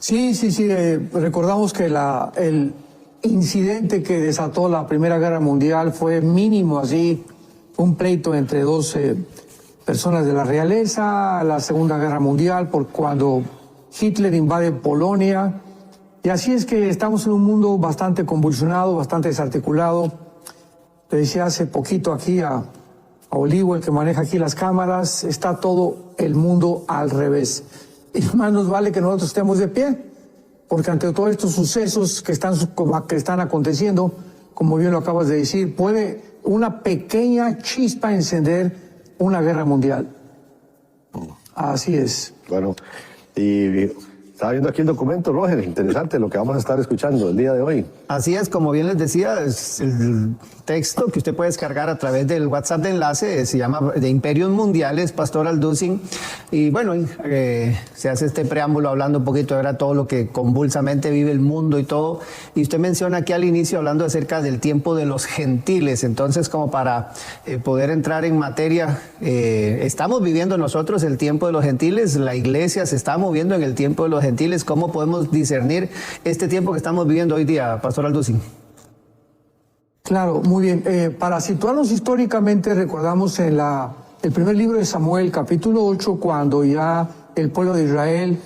Sí. Recordamos que el incidente que desató la Primera Guerra Mundial fue mínimo, así, un pleito entre dos personas de la realeza, la Segunda Guerra Mundial, por cuando Hitler invade Polonia. Y así es que estamos en un mundo bastante convulsionado, bastante desarticulado. Le decía hace poquito aquí a Olivo, el que maneja aquí las cámaras, está todo el mundo al revés. Y más nos vale que nosotros estemos de pie, porque ante todos estos sucesos que están aconteciendo, como bien lo acabas de decir, puede una pequeña chispa encender una guerra mundial. Así es. Bueno, y estaba viendo aquí el documento, Roger, interesante lo que vamos a estar escuchando el día de hoy. Así es, como bien les decía, es el texto que usted puede descargar a través del WhatsApp de enlace, se llama de Imperios Mundiales, Pastor Alducin, y bueno, se hace este preámbulo hablando un poquito de todo lo que convulsamente vive el mundo y todo, y usted menciona aquí al inicio hablando acerca del tiempo de los gentiles, entonces como para poder entrar en materia, estamos viviendo nosotros el tiempo de los gentiles, la iglesia se está moviendo en el tiempo de los gentiles, ¿cómo podemos discernir este tiempo que estamos viviendo hoy día, Pastor Alducin? Claro, muy bien. Para situarnos históricamente, recordamos en el primer libro de Samuel, capítulo 8, cuando ya el pueblo de Israel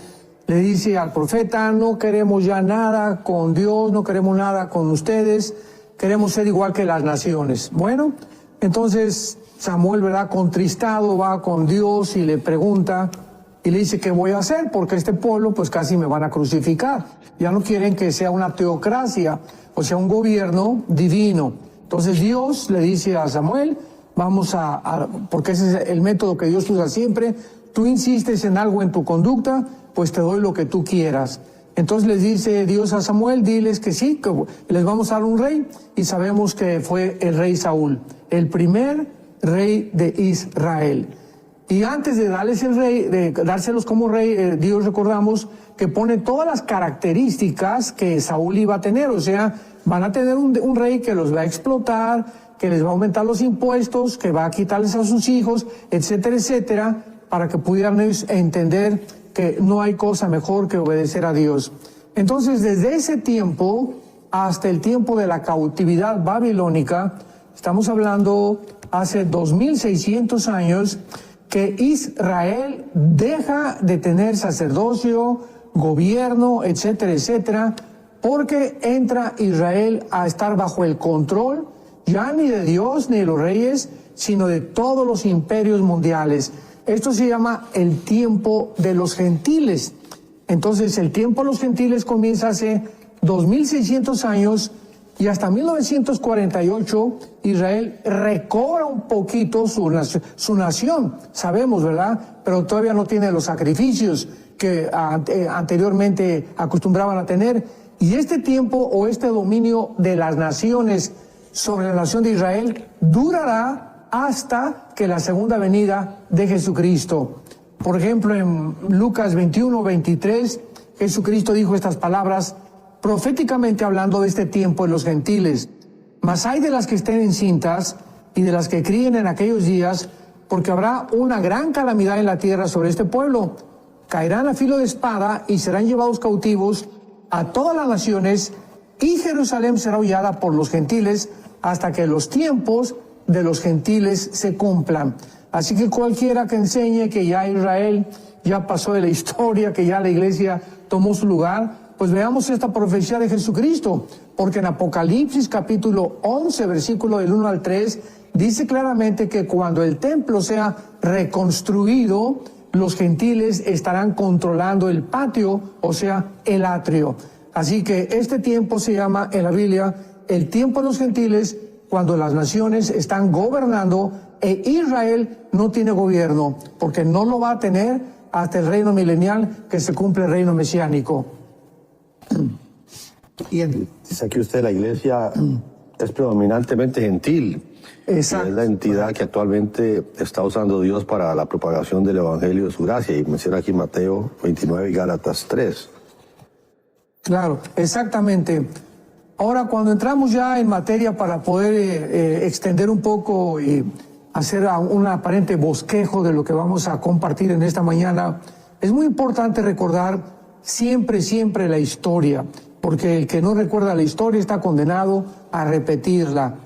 le dice al profeta, no queremos ya nada con Dios, no queremos nada con ustedes, queremos ser igual que las naciones. Bueno, entonces Samuel, ¿verdad?, contristado, va con Dios y le pregunta, y le dice, ¿qué voy a hacer? Porque este pueblo, pues casi me van a crucificar. Ya no quieren que sea una teocracia, o sea, un gobierno divino. Entonces Dios le dice a Samuel, porque ese es el método que Dios usa siempre, tú insistes en algo en tu conducta, pues te doy lo que tú quieras. Entonces les dice Dios a Samuel, diles que sí, que les vamos a dar un rey, y sabemos que fue el rey Saúl, el primer rey de Israel. Y antes de darles el rey, de dárselos como rey, Dios, recordamos que pone todas las características que Saúl iba a tener, o sea, van a tener un rey que los va a explotar, que les va a aumentar los impuestos, que va a quitarles a sus hijos, etcétera, etcétera, para que pudieran entender que no hay cosa mejor que obedecer a Dios. Entonces, desde ese tiempo hasta el tiempo de la cautividad babilónica, estamos hablando hace 2600 años, que Israel deja de tener sacerdocio, gobierno, etcétera, etcétera, porque entra Israel a estar bajo el control, ya ni de Dios ni de los reyes, sino de todos los imperios mundiales. Esto se llama el tiempo de los gentiles. Entonces, el tiempo de los gentiles comienza hace 2600 años, y hasta 1948 Israel recobra un poquito su nación, sabemos, ¿verdad? Pero todavía no tiene los sacrificios que anteriormente acostumbraban a tener. Y este tiempo o este dominio de las naciones sobre la nación de Israel durará hasta que la segunda venida de Jesucristo. Por ejemplo, en Lucas 21:23, Jesucristo dijo estas palabras, proféticamente hablando de este tiempo en los gentiles. Mas hay de las que estén encintas y de las que críen en aquellos días, porque habrá una gran calamidad en la tierra sobre este pueblo. Caerán a filo de espada y serán llevados cautivos a todas las naciones, y Jerusalén será hollada por los gentiles hasta que los tiempos de los gentiles se cumplan. Así que cualquiera que enseñe que ya Israel ya pasó de la historia, que ya la iglesia tomó su lugar, pues veamos esta profecía de Jesucristo, porque en Apocalipsis capítulo 11, versículo del 1 al 3, dice claramente que cuando el templo sea reconstruido, los gentiles estarán controlando el patio, o sea, el atrio. Así que este tiempo se llama en la Biblia el tiempo de los gentiles, cuando las naciones están gobernando e Israel no tiene gobierno, porque no lo va a tener hasta el reino milenial, que se cumple el reino mesiánico. Dice aquí usted, la iglesia es predominantemente gentil. Exacto. Es la entidad que actualmente está usando Dios para la propagación del evangelio de su gracia. Y menciona aquí Mateo 29 y Gálatas 3. Claro, exactamente. Ahora, cuando entramos ya en materia para poder extender un poco y hacer un aparente bosquejo de lo que vamos a compartir en esta mañana, es muy importante recordar siempre, siempre la historia, porque el que no recuerda la historia está condenado a repetirla.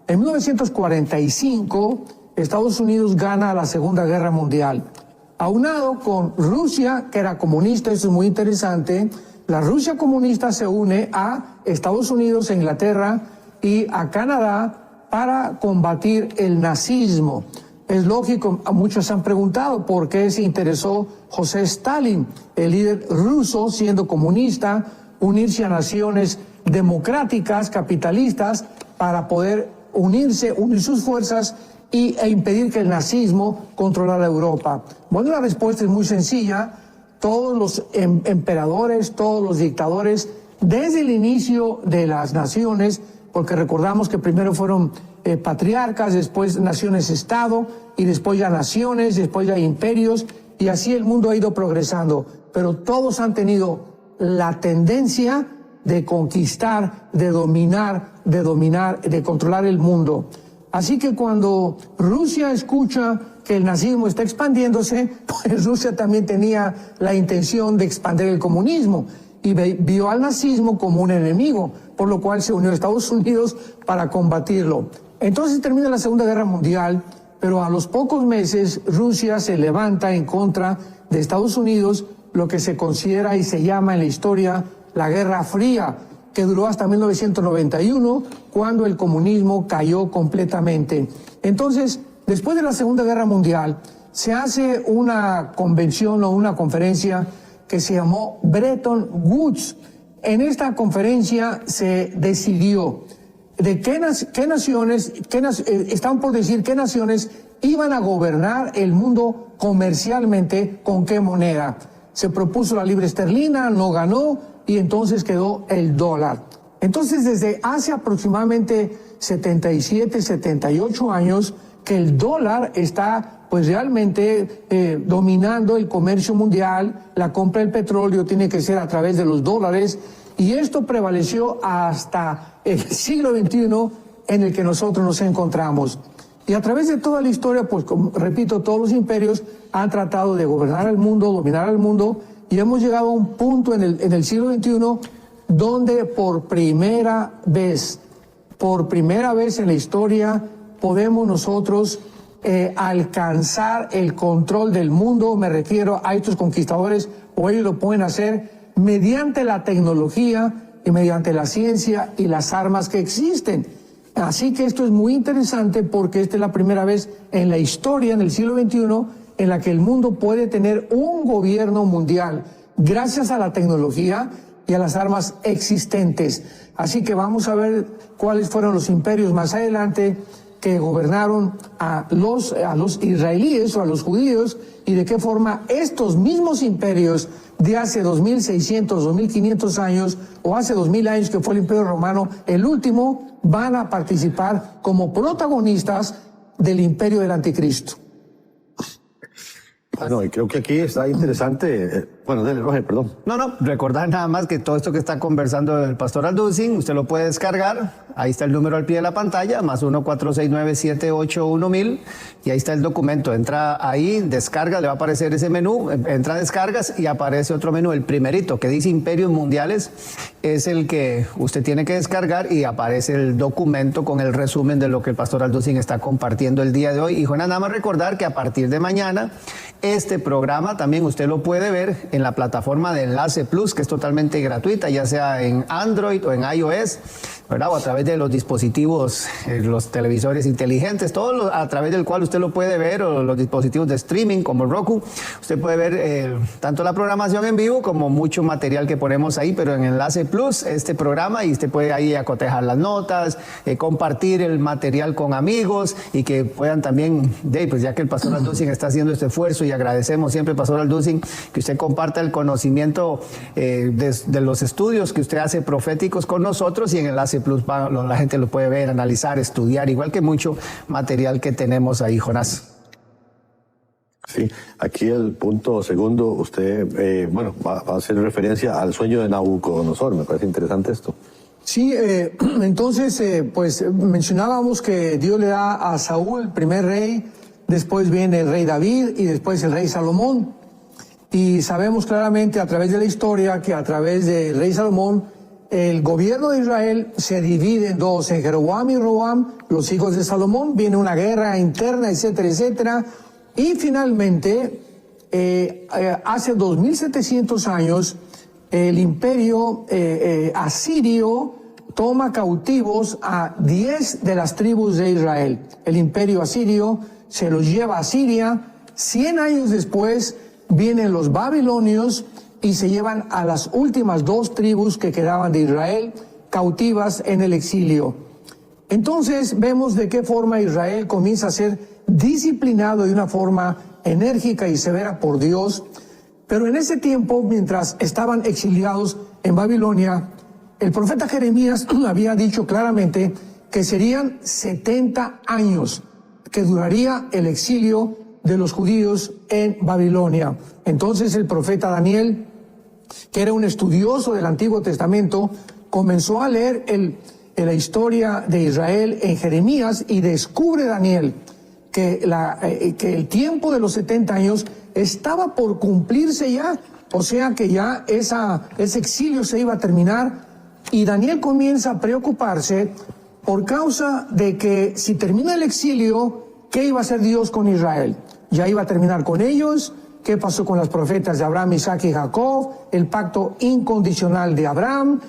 En 1945, Estados Unidos gana la Segunda Guerra Mundial. Aunado con Rusia, que era comunista, eso es muy interesante, la Rusia comunista se une a Estados Unidos, a Inglaterra y a Canadá para combatir el nazismo. Es lógico, muchos han preguntado por qué se interesó José Stalin, el líder ruso, siendo comunista, unirse a naciones democráticas, capitalistas, para poder unir sus fuerzas e impedir que el nazismo controlara Europa. Bueno, la respuesta es muy sencilla. Todos los emperadores, todos los dictadores, desde el inicio de las naciones, porque recordamos que primero fueron patriarcas, después naciones-estado, y después ya naciones, después ya imperios, y así el mundo ha ido progresando. Pero todos han tenido la tendencia de conquistar, de dominar, de controlar el mundo. Así que cuando Rusia escucha que el nazismo está expandiéndose, pues Rusia también tenía la intención de expandir el comunismo y vio al nazismo como un enemigo, por lo cual se unió a Estados Unidos para combatirlo. Entonces termina la Segunda Guerra Mundial, pero a los pocos meses Rusia se levanta en contra de Estados Unidos, lo que se considera y se llama en la historia la Guerra Fría, que duró hasta 1991, cuando el comunismo cayó completamente. Entonces, después de la Segunda Guerra Mundial, se hace una convención o una conferencia que se llamó Bretton Woods. En esta conferencia se decidió de qué naciones, estaban por decir qué naciones iban a gobernar el mundo comercialmente, con qué moneda. Se propuso la libra esterlina, no ganó, y entonces quedó el dólar. Entonces, desde hace aproximadamente 77, 78 años, que el dólar está pues realmente dominando el comercio mundial. La compra del petróleo tiene que ser a través de los dólares, y esto prevaleció hasta el siglo XXI en el que nosotros nos encontramos. Y a través de toda la historia, pues como repito, todos los imperios han tratado de gobernar el mundo, dominar el mundo, y hemos llegado a un punto en el siglo XXI donde por primera vez en la historia podemos nosotros alcanzar el control del mundo. Me refiero a estos conquistadores, o ellos lo pueden hacer mediante la tecnología y mediante la ciencia y las armas que existen. Así que esto es muy interesante, porque esta es la primera vez en la historia, en el siglo XXI, en la que el mundo puede tener un gobierno mundial gracias a la tecnología y a las armas existentes. Así que vamos a ver cuáles fueron los imperios más adelante que gobernaron a los israelíes o a los judíos, y de qué forma estos mismos imperios de hace 2600, 2500 años, o hace 2000 años, que fue el Imperio Romano, el último, van a participar como protagonistas del imperio del Anticristo. Bueno, y creo que aquí está interesante. Bueno, dale, Roger, perdón. No, recordar nada más que todo esto que está conversando el pastor Alducin, usted lo puede descargar. Ahí está el número al pie de la pantalla, más 1-469-781000, y ahí está el documento. Entra ahí, descarga, le va a aparecer ese menú, entra a descargas y aparece otro menú, el primerito, que dice Imperios Mundiales, es el que usted tiene que descargar, y aparece el documento con el resumen de lo que el pastor Alducin está compartiendo el día de hoy. Y Juana, nada más recordar que a partir de mañana, este programa también usted lo puede ver en la plataforma de Enlace Plus, que es totalmente gratuita, ya sea en Android o en iOS, ¿verdad? O a través de los dispositivos, los televisores inteligentes, todo a través del cual usted lo puede ver, o los dispositivos de streaming como Roku. Usted puede ver tanto la programación en vivo como mucho material que ponemos ahí, pero en Enlace Plus, este programa, y usted puede ahí acotejar las notas, compartir el material con amigos, y que puedan también, pues ya que el pastor Alducin está haciendo este esfuerzo, y agradecemos siempre, pastor Alducin, que usted comparta el conocimiento de los estudios que usted hace proféticos con nosotros, y en Enlace Plus la gente lo puede ver, analizar, estudiar, igual que mucho material que tenemos ahí, Jonás. Sí, aquí el punto segundo, usted, va a hacer referencia al sueño de Nabucodonosor. Me parece interesante esto. Sí, entonces, mencionábamos que Dios le da a Saúl el primer rey, después viene el rey David y después el rey Salomón. Y sabemos claramente a través de la historia que a través del rey Salomón, el gobierno de Israel se divide en dos, en Jeroboam y Roboam, los hijos de Salomón, viene una guerra interna, etcétera, etcétera. Y finalmente, hace 2700 años, el imperio asirio toma cautivos a 10 de las tribus de Israel. El imperio asirio se los lleva a Siria. 100 años después vienen los babilonios y se llevan a las últimas 2 tribus que quedaban de Israel cautivas en el exilio. Entonces vemos de qué forma Israel comienza a ser disciplinado de una forma enérgica y severa por Dios. Pero en ese tiempo, mientras estaban exiliados en Babilonia, el profeta Jeremías había dicho claramente que serían 70 años que duraría el exilio de los judíos en Babilonia. Entonces el profeta Daniel, que era un estudioso del Antiguo Testamento, comenzó a leer la historia de Israel en Jeremías y descubre Daniel que el tiempo de los 70 años estaba por cumplirse ya, o sea que ya ese exilio se iba a terminar, y Daniel comienza a preocuparse por causa de que si termina el exilio, ¿qué iba a hacer Dios con Israel? ¿Ya iba a terminar con ellos? ¿Qué pasó con las profetas de Abraham, Isaac y Jacob? El pacto incondicional de Abraham,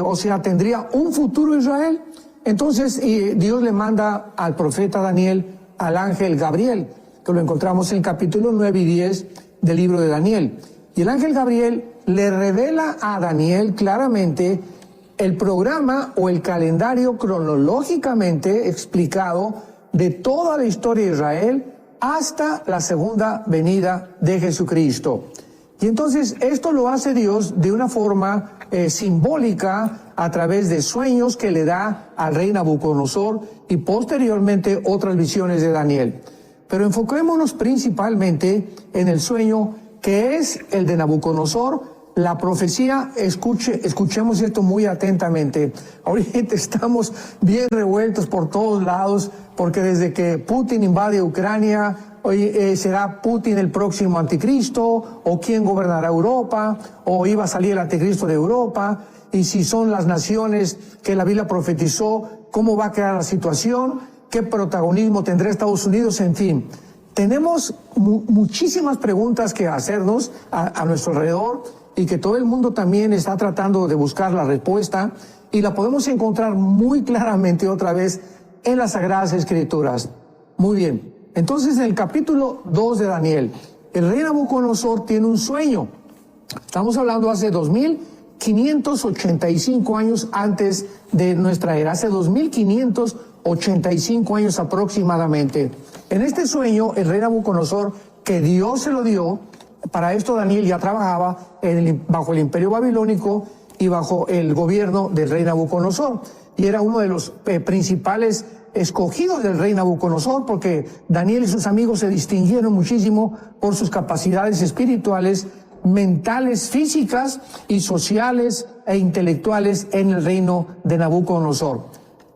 o sea, ¿tendría un futuro Israel? Entonces Dios le manda al profeta Daniel al ángel Gabriel, que lo encontramos en el capítulo 9 y 10 del libro de Daniel. Y el ángel Gabriel le revela a Daniel claramente el programa o el calendario cronológicamente explicado de toda la historia de Israel hasta la segunda venida de Jesucristo. Y entonces esto lo hace Dios de una forma simbólica a través de sueños que le da al rey Nabucodonosor y posteriormente otras visiones de Daniel. Pero enfoquémonos principalmente en el sueño que es el de Nabucodonosor. La profecía, escuchemos esto muy atentamente. Ahorita estamos bien revueltos por todos lados, porque desde que Putin invade Ucrania, ¿será Putin el próximo anticristo? ¿O quién gobernará Europa? ¿O iba a salir el anticristo de Europa? Y si son las naciones que la Biblia profetizó, ¿cómo va a quedar la situación? ¿Qué protagonismo tendrá Estados Unidos? En fin, tenemos muchísimas preguntas que hacernos a nuestro alrededor, y que todo el mundo también está tratando de buscar la respuesta, y la podemos encontrar muy claramente otra vez en las Sagradas Escrituras. Muy bien, entonces en el capítulo 2 de Daniel, el rey Nabucodonosor tiene un sueño. Estamos hablando hace 2585 años antes de nuestra era, hace 2585 años aproximadamente. En este sueño, el rey Nabucodonosor, que Dios se lo dio, para esto Daniel ya trabajaba bajo el imperio babilónico y bajo el gobierno del rey Nabucodonosor, y era uno de los principales escogidos del rey Nabucodonosor, porque Daniel y sus amigos se distinguieron muchísimo por sus capacidades espirituales, mentales, físicas y sociales e intelectuales en el reino de Nabucodonosor.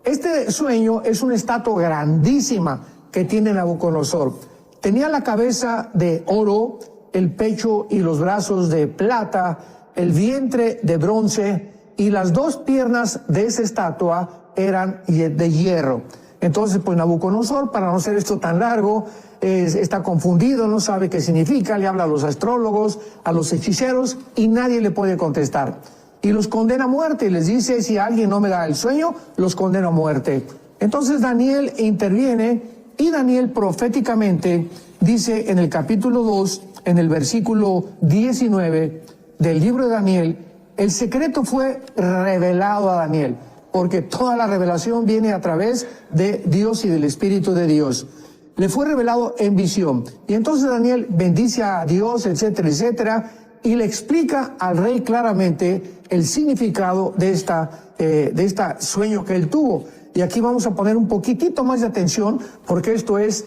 Este sueño es una estatua grandísima que tiene Nabucodonosor. Tenía la cabeza de oro, el pecho y los brazos de plata, el vientre de bronce, y las 2 piernas de esa estatua eran de hierro. Entonces, pues Nabucodonosor, para no hacer esto tan largo, está confundido, no sabe qué significa, le habla a los astrólogos, a los hechiceros, y nadie le puede contestar. Y los condena a muerte, y les dice, si alguien no me da el sueño, los condeno a muerte. Entonces Daniel interviene, y Daniel proféticamente dice en el capítulo 2, en el versículo 19 del libro de Daniel, el secreto fue revelado a Daniel, porque toda la revelación viene a través de Dios y del Espíritu de Dios. Le fue revelado en visión. Y entonces Daniel bendice a Dios, etcétera, etcétera, y le explica al rey claramente el significado de este sueño que él tuvo. Y aquí vamos a poner un poquitito más de atención, porque esto es,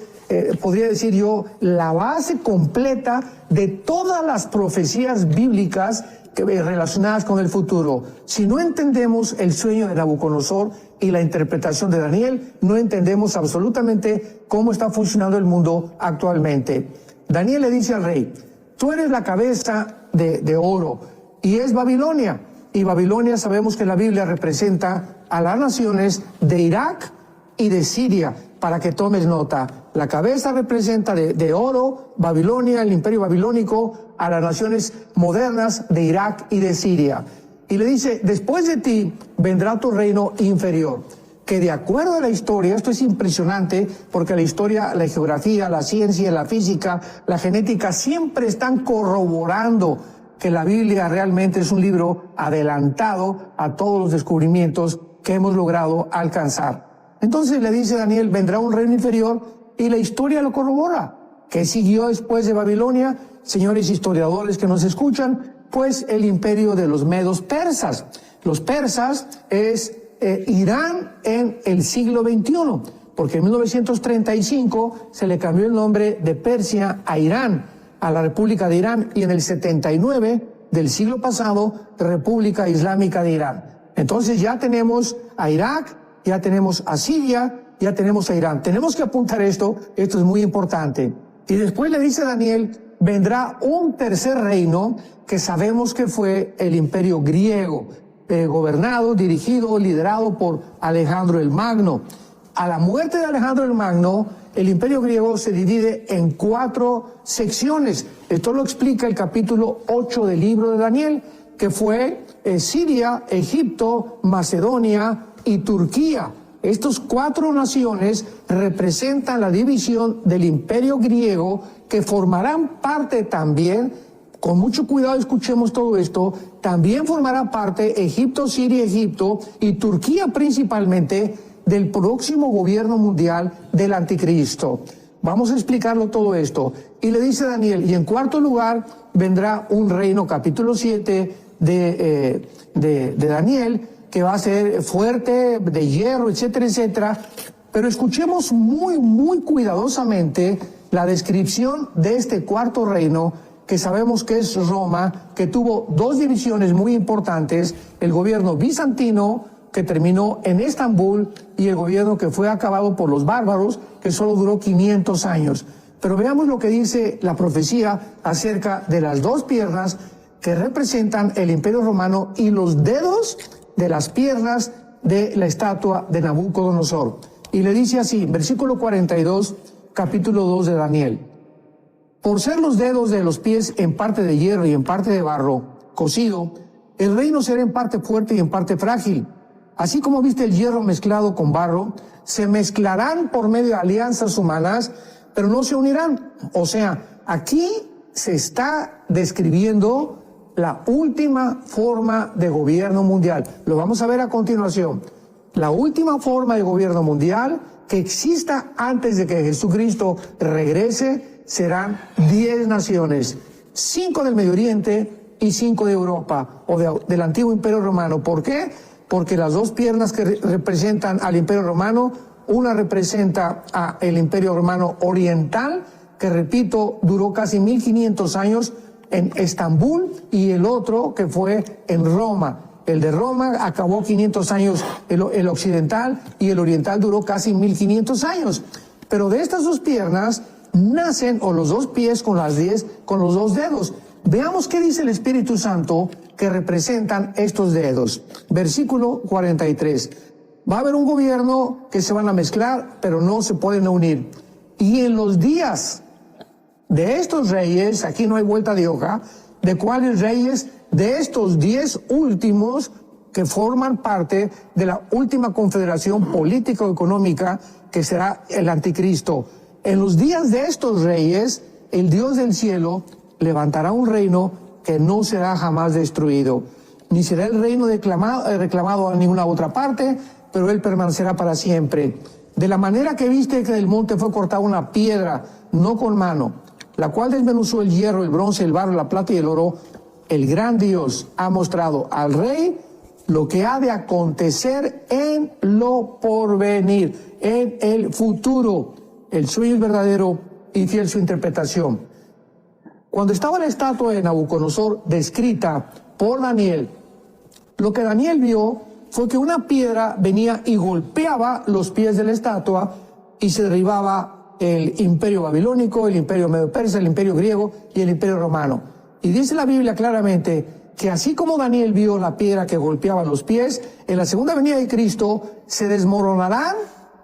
podría decir yo, la base completa de todas las profecías bíblicas relacionadas con el futuro. Si no entendemos el sueño de Nabucodonosor y la interpretación de Daniel, no entendemos absolutamente cómo está funcionando el mundo actualmente. Daniel le dice al rey, tú eres la cabeza de oro, y es Babilonia. Y Babilonia sabemos que la Biblia representa a las naciones de Irak y de Siria, para que tomes nota. La cabeza representa de oro, Babilonia, el imperio babilónico, a las naciones modernas de Irak y de Siria. Y le dice, después de ti vendrá tu reino inferior, que de acuerdo a la historia, esto es impresionante, porque la historia, la geografía, la ciencia, la física, la genética, siempre están corroborando que la Biblia realmente es un libro adelantado a todos los descubrimientos que hemos logrado alcanzar. Entonces le dice Daniel, vendrá un reino inferior, y la historia lo corrobora. ¿Qué siguió después de Babilonia? Señores historiadores que nos escuchan, pues el imperio de los medos persas. Los persas es Irán en el siglo XXI, porque en 1935 se le cambió el nombre de Persia a Irán, a la República de Irán, y en el 79 del siglo pasado, República Islámica de Irán. Entonces ya tenemos a Irak, ya tenemos a Siria, ya tenemos a Irán. Tenemos que apuntar esto es muy importante. Y después le dice Daniel, vendrá un tercer reino que sabemos que fue el imperio griego, gobernado, dirigido, liderado por Alejandro el Magno. A la muerte de Alejandro el Magno, el imperio griego se divide en 4 secciones. Esto lo explica el capítulo 8 del libro de Daniel, que fue Siria, Egipto, Macedonia y Turquía. Estas 4 naciones representan la división del imperio griego, que formarán parte también, con mucho cuidado escuchemos todo esto, también formará parte Egipto, Siria, Egipto y Turquía principalmente, del próximo gobierno mundial del anticristo. Vamos a explicarlo todo esto. Y le dice Daniel, y en cuarto lugar vendrá un reino, capítulo 7 de Daniel, que va a ser fuerte, de hierro, etcétera, etcétera. Pero escuchemos muy cuidadosamente la descripción de este cuarto reino, que sabemos que es Roma, que tuvo 2 divisiones muy importantes, el gobierno bizantino, que terminó en Estambul, y el gobierno que fue acabado por los bárbaros, que solo duró 500 años. Pero veamos lo que dice la profecía acerca de las 2 piernas que representan el imperio romano y los dedos de las piernas de la estatua de Nabucodonosor. Y le dice así, versículo 42, capítulo 2 de Daniel. Por ser los dedos de los pies en parte de hierro y en parte de barro cocido, el reino será en parte fuerte y en parte frágil. Así como viste el hierro mezclado con barro, se mezclarán por medio de alianzas humanas, pero no se unirán. O sea, aquí se está describiendo la última forma de gobierno mundial. Lo vamos a ver a continuación. La última forma de gobierno mundial que exista antes de que Jesucristo regrese serán 10 naciones, 5 del Medio Oriente y 5 de Europa o del antiguo Imperio Romano. ¿Por qué? Porque las 2 piernas que representan al Imperio Romano, una representa al Imperio Romano Oriental, que repito, duró casi 1500 años en Estambul, y el otro que fue en Roma. El de Roma acabó 500 años el occidental, y el oriental duró casi 1500 años. Pero de estas 2 piernas nacen, o los 2 pies con los 2 dedos. Veamos qué dice el Espíritu Santo que representan estos dedos. Versículo 43. Va a haber un gobierno que se van a mezclar, pero no se pueden unir. Y en los días de estos reyes, aquí no hay vuelta de hoja, ¿de cuáles reyes? De estos 10 últimos que forman parte de la última confederación político-económica que será el anticristo. En los días de estos reyes, el Dios del cielo levantará un reino que no será jamás destruido, ni será el reino reclamado a ninguna otra parte, pero él permanecerá para siempre. De la manera que viste que del monte fue cortada una piedra, no con mano, la cual desmenuzó el hierro, el bronce, el barro, la plata y el oro, el gran Dios ha mostrado al rey lo que ha de acontecer en lo porvenir, en el futuro. El sueño es verdadero y fiel su interpretación. Cuando estaba la estatua de Nabucodonosor descrita por Daniel, lo que Daniel vio fue que una piedra venía y golpeaba los pies de la estatua y se derribaba el imperio babilónico, el imperio medo-persa, el imperio griego y el imperio romano. Y dice la Biblia claramente que así como Daniel vio la piedra que golpeaba los pies, en la segunda venida de Cristo se desmoronarán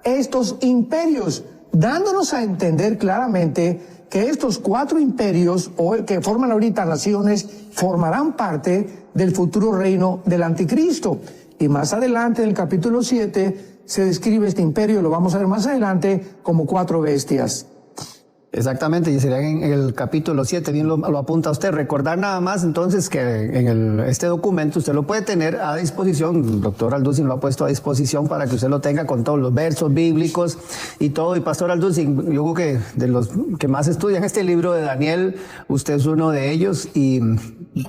estos imperios, dándonos a entender claramente que estos 4 imperios, o que forman ahorita naciones, formarán parte del futuro reino del anticristo. Y más adelante, en el capítulo 7, se describe este imperio, lo vamos a ver más adelante, como 4 bestias. Exactamente, y sería en el capítulo 7, bien lo apunta usted. Recordar nada más entonces que en este documento usted lo puede tener a disposición, el doctor Alducin lo ha puesto a disposición para que usted lo tenga con todos los versos bíblicos y todo. Y pastor Alducin, yo creo que de los que más estudian este libro de Daniel, usted es uno de ellos, y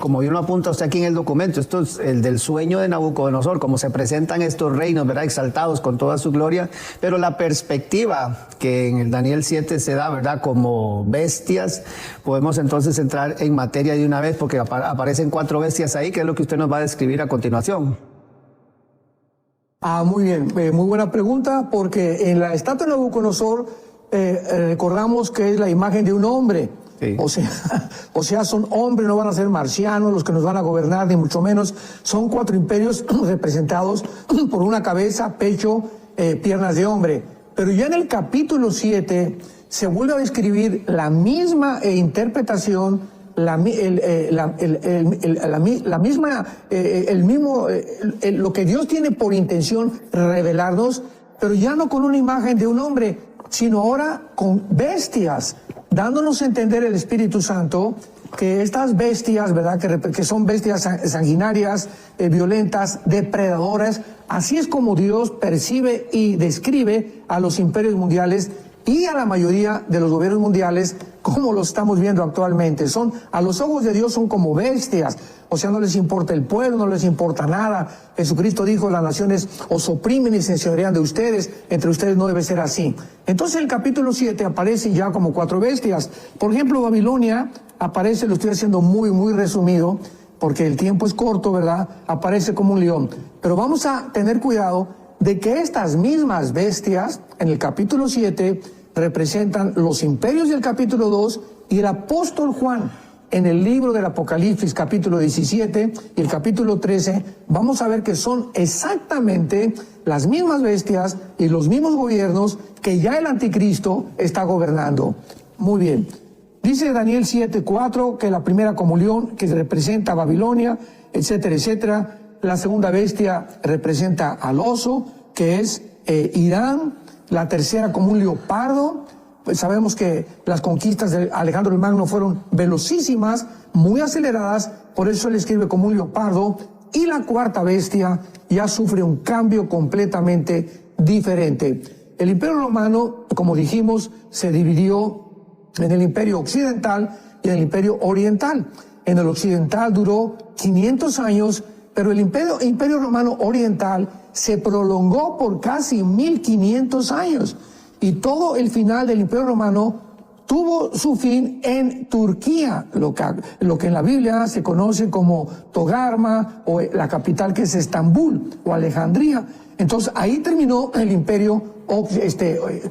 como bien lo apunta usted aquí en el documento, esto es el del sueño de Nabucodonosor, como se presentan estos reinos, ¿verdad?, exaltados con toda su gloria, pero la perspectiva que en el Daniel 7 se da, ¿verdad?, como bestias. Podemos entonces entrar en materia de una vez, porque aparecen 4 bestias ahí, que es lo que usted nos va a describir a continuación. Muy bien, muy buena pregunta, porque en la estatua de Nabucodonosor recordamos que es la imagen de un hombre. Sí. O sea, son hombres, no van a ser marcianos los que nos van a gobernar, ni mucho menos. Son 4 imperios representados por una cabeza, pecho, piernas de hombre. Pero ya en el capítulo 7 se vuelve a describir la misma interpretación, lo que Dios tiene por intención revelarnos, pero ya no con una imagen de un hombre, sino ahora con bestias, dándonos a entender el Espíritu Santo que estas bestias, ¿verdad?, que son bestias sanguinarias, violentas, depredadoras, así es como Dios percibe y describe a los imperios mundiales y a la mayoría de los gobiernos mundiales, como lo estamos viendo actualmente. A los ojos de Dios son como bestias, o sea, no les importa el pueblo, no les importa nada. Jesucristo dijo, las naciones os oprimen y se enseñorean de ustedes, entre ustedes no debe ser así. Entonces el capítulo 7 aparecen ya como 4 bestias. Por ejemplo, Babilonia aparece, lo estoy haciendo muy, muy resumido, porque el tiempo es corto, ¿verdad? Aparece como un león. Pero vamos a tener cuidado de que estas mismas bestias, en el capítulo 7, representan los imperios del capítulo 2, y el apóstol Juan, en el libro del Apocalipsis, capítulo 17 y el capítulo 13, vamos a ver que son exactamente las mismas bestias y los mismos gobiernos que ya el anticristo está gobernando. Muy bien. Dice Daniel 7:4 que la primera como león, que representa a Babilonia, etcétera, etcétera. La segunda bestia representa al oso, que es Irán. La tercera como un leopardo. Pues sabemos que las conquistas de Alejandro el Magno fueron velocísimas, muy aceleradas, por eso él escribe como un leopardo. Y la cuarta bestia ya sufre un cambio completamente diferente. El Imperio Romano, como dijimos, se dividió en el Imperio Occidental y en el Imperio Oriental. En el Occidental duró 500 años, pero el Imperio Romano Oriental se prolongó por casi 1500 años. Y todo el final del Imperio Romano tuvo su fin en Turquía, lo que en la Biblia se conoce como Togarma, o la capital que es Estambul o Alejandría. Entonces ahí terminó el Imperio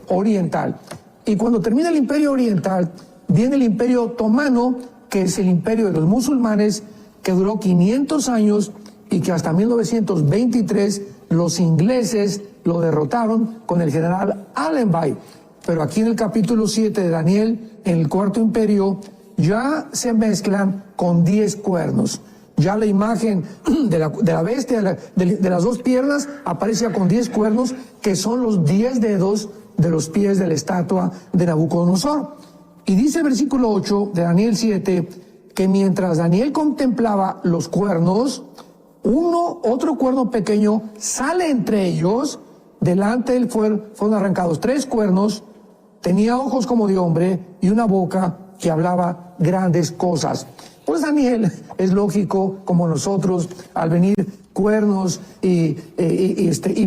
Oriental. Y cuando termina el Imperio Oriental, viene el Imperio Otomano, que es el imperio de los musulmanes, que duró 500 años y que hasta 1923 los ingleses lo derrotaron con el general Allenby. Pero aquí en el capítulo 7 de Daniel, en el cuarto imperio, ya se mezclan con 10 cuernos. Ya la imagen de la bestia, de las 2 piernas, aparece con 10 cuernos, que son los 10 dedos de los pies de la estatua de Nabucodonosor. Y dice el versículo 8 de Daniel 7, que mientras Daniel contemplaba los cuernos, otro cuerno pequeño sale entre ellos. Delante de él fueron arrancados 3 cuernos, tenía ojos como de hombre y una boca que hablaba grandes cosas. Pues Daniel es lógico, como nosotros, al venir cuernos y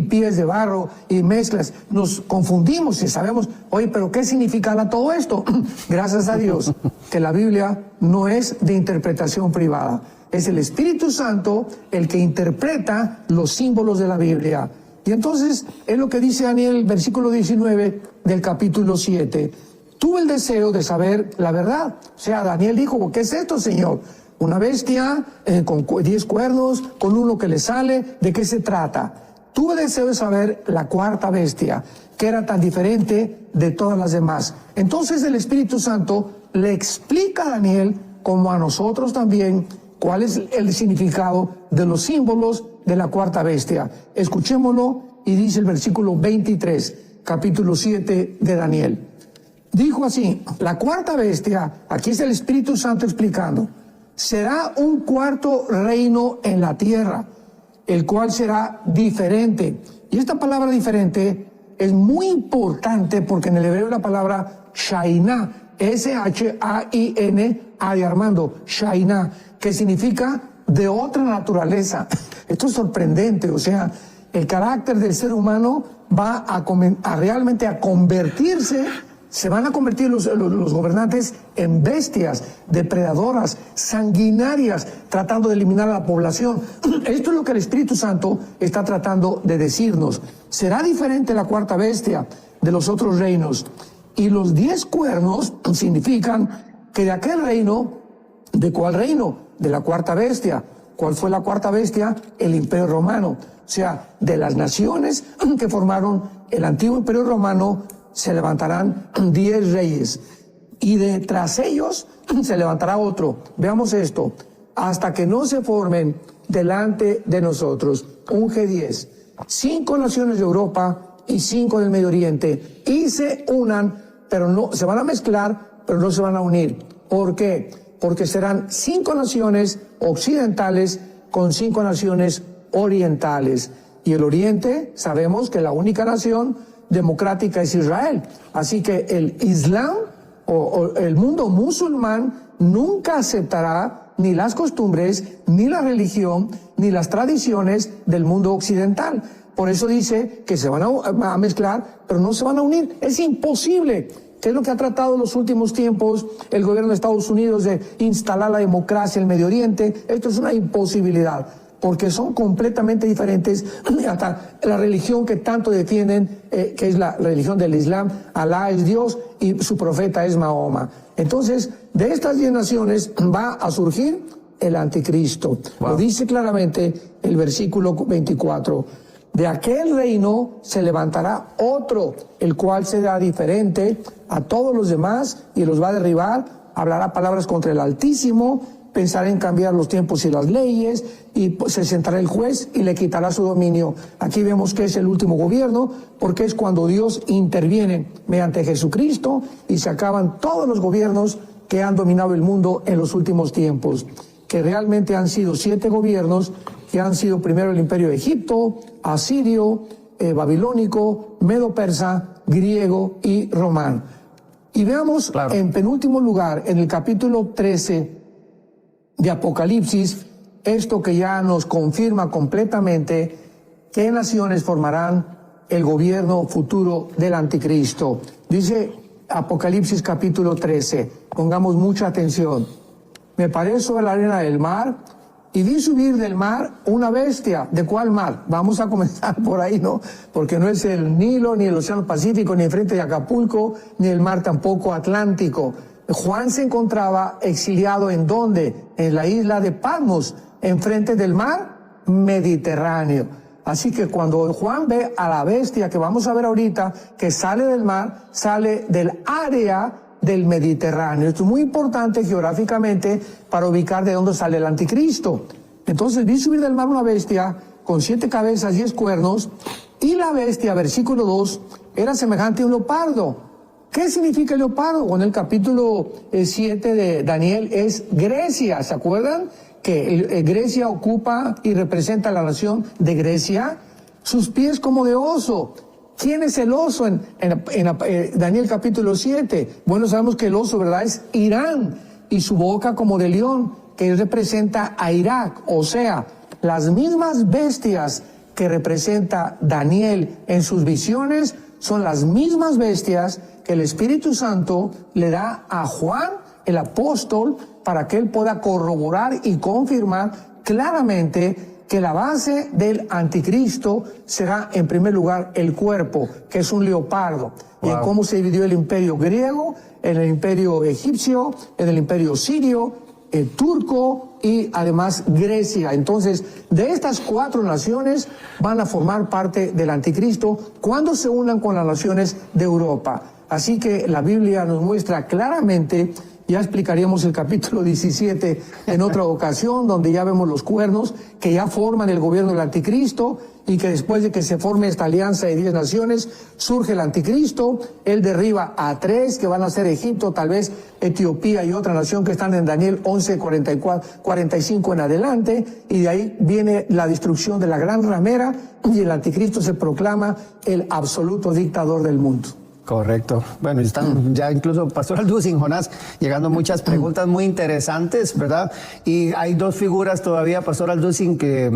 pies de barro y mezclas, nos confundimos y sabemos, oye, pero ¿qué significará todo esto? Gracias a Dios que la Biblia no es de interpretación privada. Es el Espíritu Santo el que interpreta los símbolos de la Biblia. Y entonces es lo que dice Daniel, versículo 19 del capítulo 7. Tuve el deseo de saber la verdad. O sea, Daniel dijo, ¿qué es esto, Señor? Una bestia con 10 cuernos, con uno que le sale, ¿de qué se trata? Tuve deseo de saber la cuarta bestia, que era tan diferente de todas las demás. Entonces el Espíritu Santo le explica a Daniel, como a nosotros también, cuál es el significado de los símbolos de la cuarta bestia. Escuchémoslo, y dice el versículo 23, capítulo 7 de Daniel. Dijo así, la cuarta bestia, aquí es el Espíritu Santo explicando, será un cuarto reino en la tierra, el cual será diferente. Y esta palabra diferente es muy importante porque en el hebreo la palabra Shainá, S-H-A-I-N-A de Armando, Shainá, que significa de otra naturaleza. Esto es sorprendente, o sea, el carácter del ser humano va a realmente a convertirse. Se van a convertir los gobernantes en bestias, depredadoras, sanguinarias, tratando de eliminar a la población. Esto es lo que el Espíritu Santo está tratando de decirnos. Será diferente la cuarta bestia de los otros reinos. Y los 10 cuernos significan que de aquel reino, ¿de cuál reino? De la cuarta bestia. ¿Cuál fue la cuarta bestia? El Imperio Romano. O sea, de las naciones que formaron el antiguo Imperio Romano, se levantarán 10 reyes y tras ellos se levantará otro. Veamos esto, hasta que no se formen delante de nosotros un G10, 5 naciones de Europa y 5 del Medio Oriente, y se unan, pero no, se van a mezclar, pero no se van a unir. ¿Por qué? Porque serán 5 naciones occidentales con 5 naciones orientales. Y el Oriente, sabemos que la única nación democrática es Israel. Así que el Islam o el mundo musulmán nunca aceptará ni las costumbres, ni la religión, ni las tradiciones del mundo occidental. Por eso dice que se van a mezclar, pero no se van a unir. Es imposible. ¿Qué es lo que ha tratado en los últimos tiempos el gobierno de Estados Unidos de instalar la democracia en el Medio Oriente? Esto es una imposibilidad, porque son completamente diferentes. Hasta la religión que tanto defienden, que es la religión del Islam, Alá es Dios y su profeta es Mahoma. Entonces, de estas 10 naciones va a surgir el anticristo. Wow. Lo dice claramente el versículo 24. De aquel reino se levantará otro, el cual será diferente a todos los demás y los va a derribar, hablará palabras contra el Altísimo, pensará en cambiar los tiempos y las leyes, y se sentará el juez y le quitará su dominio. Aquí vemos que es el último gobierno, porque es cuando Dios interviene mediante Jesucristo y se acaban todos los gobiernos que han dominado el mundo en los últimos tiempos, que realmente han sido 7 gobiernos, que han sido primero el imperio de Egipto, asirio, babilónico, medo-persa, griego y romano. Y veamos en penúltimo lugar, en el capítulo 13 de Apocalipsis, esto que ya nos confirma completamente qué naciones formarán el gobierno futuro del anticristo. Dice Apocalipsis capítulo 13, pongamos mucha atención. Me paré sobre la arena del mar y vi subir del mar una bestia. ¿De cuál mar? Vamos a comenzar por ahí, ¿no? Porque no es el Nilo, ni el Océano Pacífico, ni enfrente de Acapulco, ni el mar tampoco Atlántico. Juan se encontraba exiliado ¿en dónde? En la isla de Patmos, enfrente del mar Mediterráneo. Así que cuando Juan ve a la bestia que vamos a ver ahorita, que sale del mar, sale del área del Mediterráneo. Esto es muy importante geográficamente para ubicar de dónde sale el anticristo. Entonces vi subir del mar una bestia con 7 cabezas y 10 cuernos, y la bestia, versículo 2, era semejante a un leopardo. ¿Qué significa el leopardo? En el capítulo 7 de Daniel es Grecia. ¿Se acuerdan? Que Grecia ocupa y representa a la nación de Grecia. Sus pies como de oso. ¿Quién es el oso en Daniel capítulo 7? Bueno, sabemos que el oso, ¿verdad?, es Irán, y su boca como de león, que representa a Irak. O sea, las mismas bestias que representa Daniel en sus visiones son las mismas bestias que el Espíritu Santo le da a Juan, el apóstol, para que él pueda corroborar y confirmar claramente que la base del anticristo será en primer lugar el cuerpo, que es un leopardo. Y en cómo se dividió el imperio griego, en el imperio egipcio, en el imperio sirio, el turco y además Grecia. Entonces, de estas 4 naciones van a formar parte del anticristo cuando se unan con las naciones de Europa. Así que la Biblia nos muestra claramente. Ya explicaríamos el capítulo 17 en otra ocasión, donde ya vemos los cuernos que ya forman el gobierno del anticristo y que después de que se forme esta alianza de 10 naciones, surge el anticristo. Él derriba a 3 que van a ser Egipto, tal vez Etiopía y otra nación que están en Daniel 11, 45 en adelante, y de ahí viene la destrucción de la gran ramera y el anticristo se proclama el absoluto dictador del mundo. Correcto. Bueno, están ya incluso, Pastor Alducin, Jonás, llegando muchas preguntas muy interesantes, ¿verdad? Y hay 2 figuras todavía, Pastor Alducin, que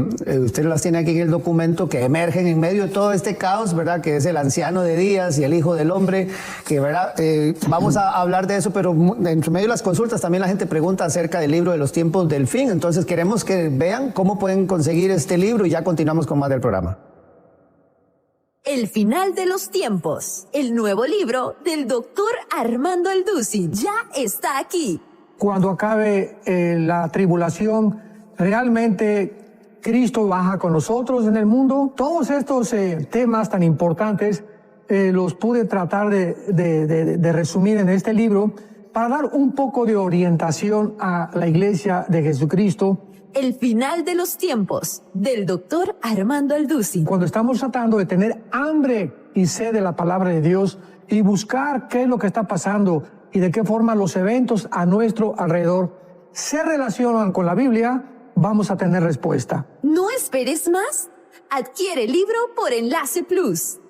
usted las tiene aquí en el documento, que emergen en medio de todo este caos, ¿verdad? Que es el anciano de días y el hijo del hombre, que, ¿verdad? Vamos a hablar de eso, pero entre medio de las consultas también la gente pregunta acerca del libro de los tiempos del fin. Entonces queremos que vean cómo pueden conseguir este libro y ya continuamos con más del programa. El final de los tiempos, el nuevo libro del doctor Armando Alducin, ya está aquí. Cuando acabe la tribulación, realmente Cristo baja con nosotros en el mundo. Todos estos temas tan importantes los pude tratar de resumir en este libro para dar un poco de orientación a la Iglesia de Jesucristo. El final de los tiempos, del doctor Armando Alducin. Cuando estamos tratando de tener hambre y sed de la palabra de Dios y buscar qué es lo que está pasando y de qué forma los eventos a nuestro alrededor se relacionan con la Biblia, vamos a tener respuesta. No esperes más. Adquiere el libro por Enlace Plus.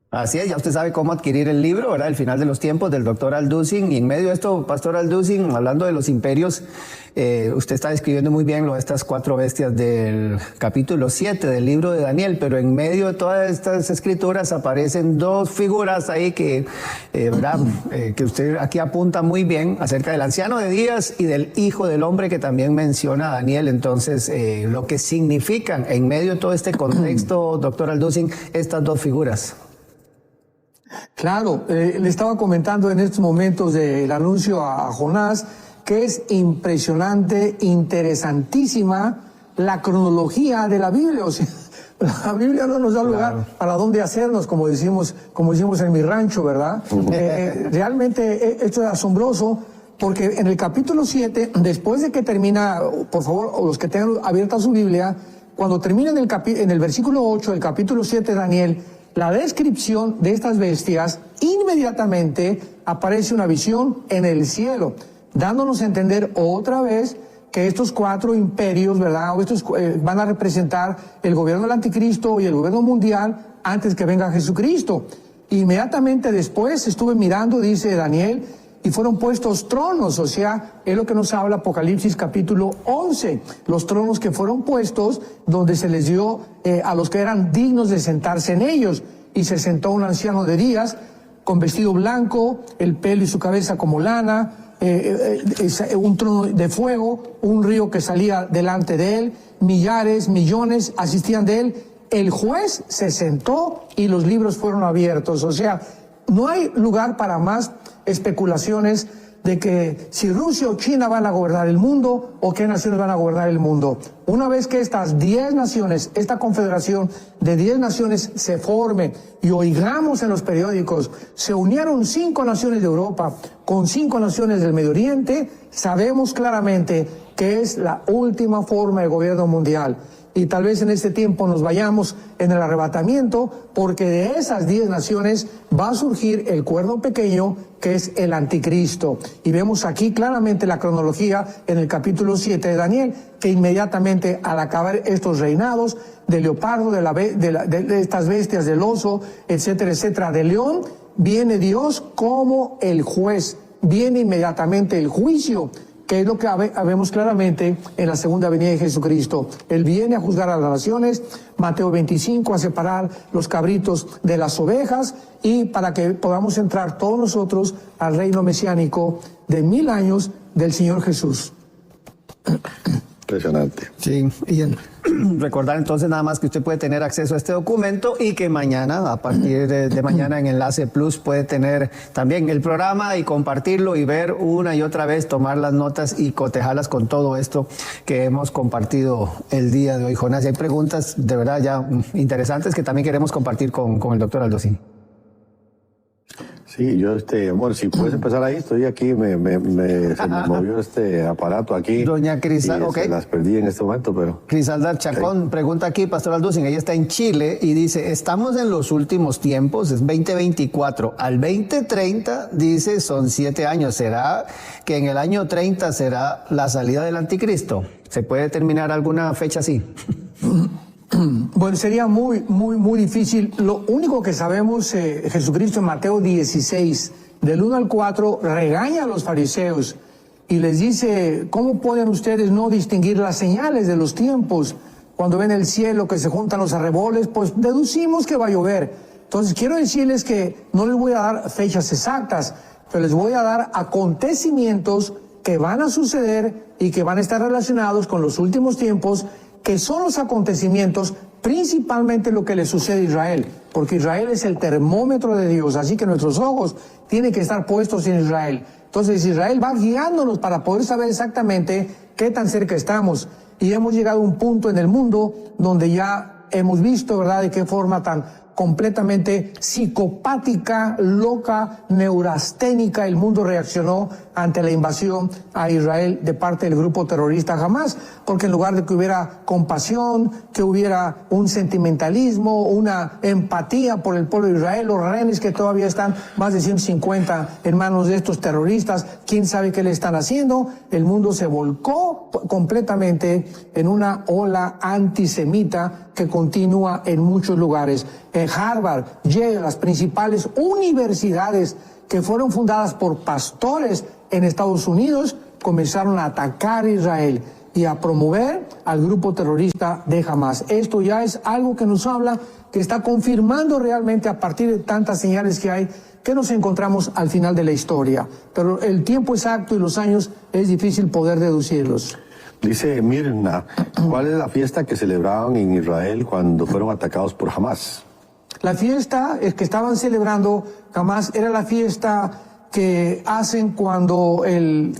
Así es, ya usted sabe cómo adquirir el libro, ¿verdad? El final de los tiempos del doctor Alducin. Y en medio de esto, Pastor Alducin, hablando de los imperios, usted está describiendo muy bien estas 4 bestias del capítulo 7 del libro de Daniel, pero en medio de todas estas escrituras aparecen 2 figuras ahí que, ¿verdad? Que usted aquí apunta muy bien acerca del anciano de días y del hijo del hombre que también menciona Daniel. Entonces, lo que significan en medio de todo este contexto, doctor Alducin, estas 2 figuras. Claro, le estaba comentando en estos momentos del anuncio a Jonás que es impresionante, interesantísima la cronología de la Biblia. O sea, la Biblia no nos da lugar para dónde hacernos, como decimos en mi rancho, ¿verdad? Realmente esto es asombroso porque en el capítulo 7, después de que termina, por favor, o los que tengan abierta su Biblia, cuando termina en el versículo 8 del capítulo 7 de Daniel, la descripción de estas bestias, inmediatamente aparece una visión en el cielo, dándonos a entender otra vez que estos 4 imperios, ¿verdad? Van a representar el gobierno del anticristo y el gobierno mundial antes que venga Jesucristo. Inmediatamente después estuve mirando, dice Daniel, y fueron puestos tronos, o sea, es lo que nos habla Apocalipsis capítulo 11, los tronos que fueron puestos donde se les dio a los que eran dignos de sentarse en ellos, y se sentó un anciano de días con vestido blanco, el pelo y su cabeza como lana, un trono de fuego, un río que salía delante de él, millares, millones asistían de él, el juez se sentó y los libros fueron abiertos, o sea, no hay lugar para más especulaciones de que si Rusia o China van a gobernar el mundo o qué naciones van a gobernar el mundo. Una vez que estas 10 naciones, esta confederación de 10 naciones se forme y oigamos en los periódicos, se unieron 5 naciones de Europa con 5 naciones del Medio Oriente, sabemos claramente que es la última forma de gobierno mundial. Y tal vez en este tiempo nos vayamos en el arrebatamiento, porque de esas 10 naciones va a surgir el cuerno pequeño, que es el anticristo. Y vemos aquí claramente la cronología en el capítulo 7 de Daniel, que inmediatamente al acabar estos reinados de leopardo, de estas bestias, del oso, etcétera, etcétera, de león, viene Dios como el juez, viene inmediatamente el juicio, que es lo que vemos claramente en la segunda venida de Jesucristo. Él viene a juzgar a las naciones, Mateo 25, a separar los cabritos de las ovejas, y para que podamos entrar todos nosotros al reino mesiánico de 1000 años del Señor Jesús. Impresionante. Sí, y recordar entonces nada más que usted puede tener acceso a este documento y que mañana, a partir de mañana en Enlace Plus, puede tener también el programa y compartirlo y ver una y otra vez, tomar las notas y cotejarlas con todo esto que hemos compartido el día de hoy. Jonás, hay preguntas de verdad ya interesantes que también queremos compartir con el doctor Aldosín. Sí, yo, bueno, si puedes empezar ahí, estoy aquí, se me movió este aparato aquí. Doña Crisa, y ok. las perdí en este momento, pero... Crisaldar Chacón pregunta aquí, Pastor Aldosín, ella está en Chile y dice, estamos en los últimos tiempos, es 2024, al 2030, dice, son 7 años. ¿Será que en el año 30 será la salida del anticristo? ¿Se puede determinar alguna fecha así? Bueno, sería muy difícil. Lo único que sabemos, Jesucristo en Mateo 16, del 1 al 4, regaña a los fariseos y les dice, ¿cómo pueden ustedes no distinguir las señales de los tiempos? Cuando ven el cielo que se juntan los arreboles, pues deducimos que va a llover. Entonces quiero decirles que no les voy a dar fechas exactas, pero les voy a dar acontecimientos que van a suceder y que van a estar relacionados con los últimos tiempos, que son los acontecimientos, principalmente lo que le sucede a Israel, porque Israel es el termómetro de Dios, así que nuestros ojos tienen que estar puestos en Israel. Entonces Israel va guiándonos para poder saber exactamente qué tan cerca estamos, y hemos llegado a un punto en el mundo donde ya hemos visto, ¿verdad?, de qué forma tan completamente psicopática, loca, neurasténica el mundo reaccionó ante la invasión a Israel de parte del grupo terrorista Hamás, porque en lugar de que hubiera compasión, que hubiera un sentimentalismo, una empatía por el pueblo de Israel, los rehenes que todavía están, más de 150 en manos de estos terroristas, quién sabe qué le están haciendo, el mundo se volcó completamente en una ola antisemita que continúa en muchos lugares. En Harvard, Yale, las principales universidades que fueron fundadas por pastores en Estados Unidos, comenzaron a atacar a Israel y a promover al grupo terrorista de Hamás. Esto ya es algo que nos habla, que está confirmando realmente a partir de tantas señales que hay, que nos encontramos al final de la historia. Pero el tiempo exacto y los años es difícil poder deducirlos. Dice Mirna, ¿cuál es la fiesta que celebraban en Israel cuando fueron atacados por Hamás? La fiesta que estaban celebrando Hamás era la fiesta que hacen cuando el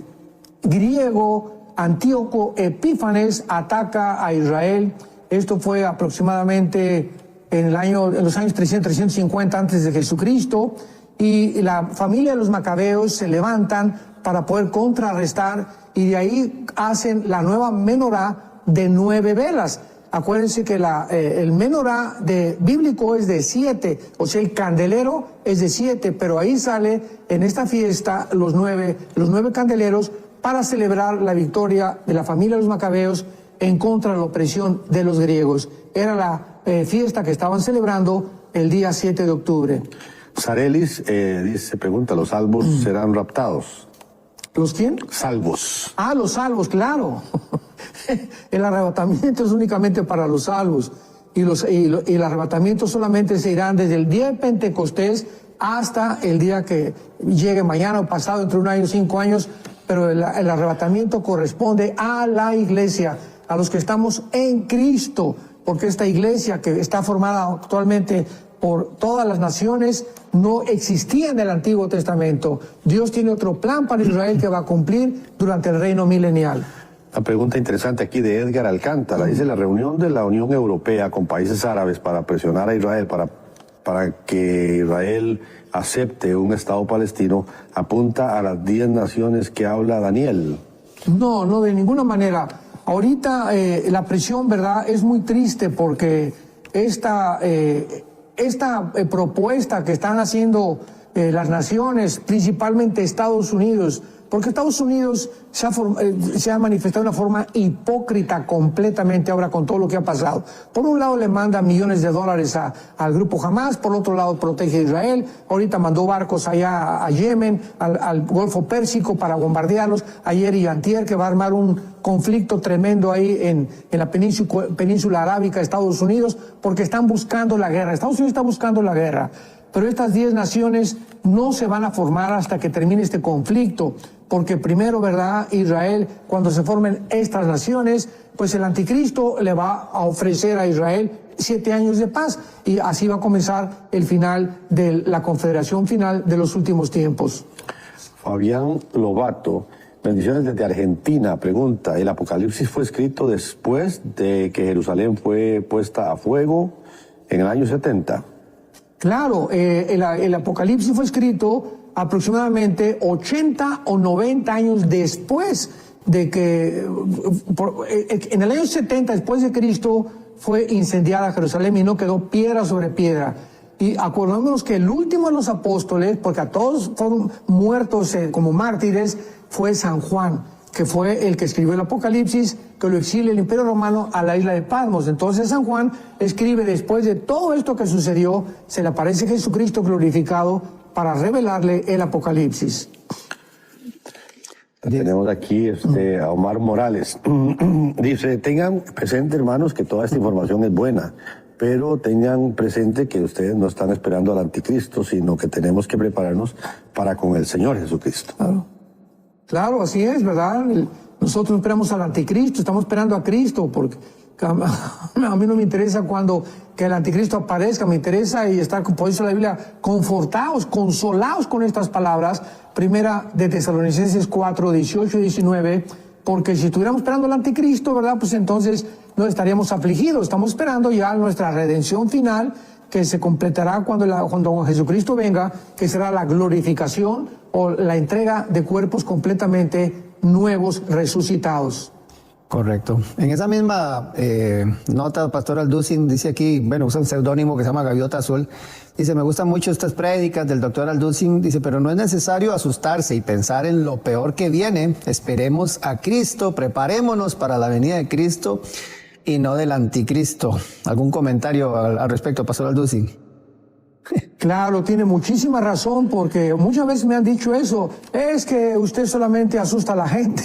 griego Antíoco Epífanes ataca a Israel. Esto fue aproximadamente en los años 350 antes de Jesucristo, y la familia de los macabeos se levantan para poder contrarrestar, y de ahí hacen la nueva menorá de 9 velas. Acuérdense que el menorá bíblico es de 7, o sea, el candelero es de 7, pero ahí sale en esta fiesta los nueve candeleros para celebrar la victoria de la familia de los macabeos en contra de la opresión de los griegos. Era la fiesta que estaban celebrando el día 7 de octubre. Sarelis se pregunta, ¿los salvos serán raptados? ¿Los quién? Salvos. Ah, los salvos, claro. El arrebatamiento es únicamente para los salvos. Y el arrebatamiento solamente se irán desde el día de Pentecostés hasta el día que llegue mañana o pasado, entre 1 año y 5 años. Pero el arrebatamiento corresponde a la iglesia, a los que estamos en Cristo, porque esta iglesia que está formada actualmente por todas las naciones no existía en el Antiguo Testamento. Dios tiene otro plan para Israel que va a cumplir durante el reino milenial. Una pregunta interesante aquí de Edgar Alcántara. Dice, la reunión de la Unión Europea con países árabes para presionar a Israel para que Israel acepte un Estado palestino apunta a las 10 naciones que habla Daniel. No, de ninguna manera. Ahorita la presión, ¿verdad?, es muy triste porque esta propuesta que están haciendo las naciones, principalmente Estados Unidos, porque Estados Unidos se ha manifestado de una forma hipócrita completamente ahora con todo lo que ha pasado. Por un lado le manda millones de dólares al grupo Hamás, por otro lado protege a Israel, ahorita mandó barcos allá a Yemen, al Golfo Pérsico para bombardearlos, ayer y antier, que va a armar un conflicto tremendo ahí en la península arábica de Estados Unidos, porque están buscando la guerra. Estados Unidos está buscando la guerra. Pero estas 10 naciones no se van a formar hasta que termine este conflicto. porque primero, ¿verdad?, Israel, cuando se formen estas naciones, pues el anticristo le va a ofrecer a Israel 7 años de paz, y así va a comenzar el final de la confederación final de los últimos tiempos. Fabián Lobato, bendiciones desde Argentina, pregunta, ¿el Apocalipsis fue escrito después de que Jerusalén fue puesta a fuego en el año 70? Claro, el Apocalipsis fue escrito aproximadamente 80 o 90 años después de que, en el año 70 después de Cristo, fue incendiada Jerusalén y no quedó piedra sobre piedra. Y acordémonos que el último de los apóstoles, porque a todos fueron muertos como mártires, fue San Juan, que fue el que escribió el Apocalipsis, que lo exilia el Imperio Romano a la isla de Patmos. Entonces San Juan escribe, después de todo esto que sucedió, se le aparece Jesucristo glorificado para revelarle el Apocalipsis. Tenemos aquí a Omar Morales. Dice, tengan presente, hermanos, que toda esta información es buena, pero tengan presente que ustedes no están esperando al anticristo, sino que tenemos que prepararnos para con el Señor Jesucristo. Claro, así es, ¿verdad? Nosotros no esperamos al anticristo, estamos esperando a Cristo, porque a mí no me interesa que el anticristo aparezca, me interesa y estar, por eso la Biblia, confortados, consolados con estas palabras, primera de Tesalonicenses 4, 18 y 19, porque si estuviéramos esperando al anticristo, ¿verdad?, pues entonces no estaríamos afligidos. Estamos esperando ya nuestra redención final, que se completará cuando Jesucristo venga, que será la glorificación o la entrega de cuerpos completamente nuevos, resucitados. Correcto. En esa misma nota, Pastor Alducin dice aquí, bueno, usa un seudónimo que se llama Gaviota Azul, dice, me gustan mucho estas prédicas del doctor Alducin, dice, pero no es necesario asustarse y pensar en lo peor que viene, esperemos a Cristo, preparémonos para la venida de Cristo y no del anticristo. ¿Algún comentario al respecto, Pastor Alducin? Claro, tiene muchísima razón, porque muchas veces me han dicho eso, es que usted solamente asusta a la gente